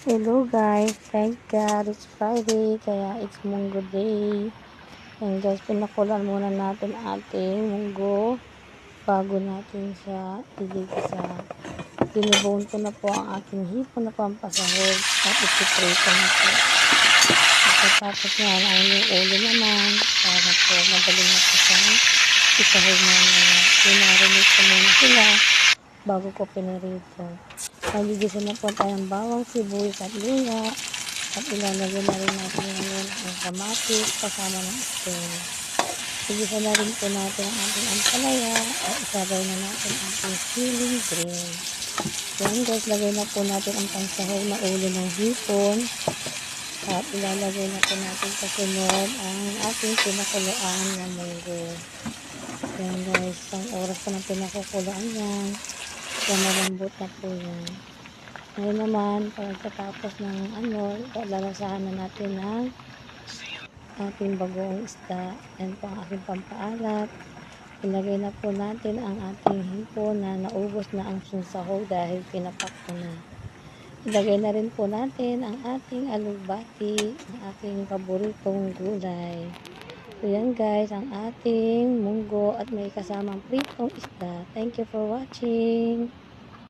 Hello guys, thank God it's Friday, kaya it's munggo day. And guys, pinakulan muna natin ating munggo bago natin siya igigisa. Dinibone ko na po ang aking hipon na pampasahog at itiprito na po. Pagkatapos nga ang yung ulo naman para po madaling na po siya isahog na pinarinig ko muna sila bago ko pinirito. Magigisa na po tayong bawang, sibuyas at luya at ilalagay na rin natin ngayon ang kamatis kasama ng asin. Igisa na rin po natin ang ating ampalaya at isabay na natin ang ating siling green. Yan guys, lagay na po natin ang pansahog na ulo ng hipon at ilalagay na po natin kasunod ang ating pinakuluan na munggo. Yan guys, isang oras pa ng pinakukuluan yan. So, malambot na po yan. Ngayon naman, pagkatapos ng lalasahan na natin ng ating bagoong isda. Yan po ang aking pampaalat. Ilagay na po natin ang ating hipon na naubos na ang sunsahog dahil pinapak ko na. Ilagay na rin po natin ang ating alugbati, ang aking paboritong gulay. So yan guys, ang ating munggo at may kasamang pritong isda. Thank you for watching.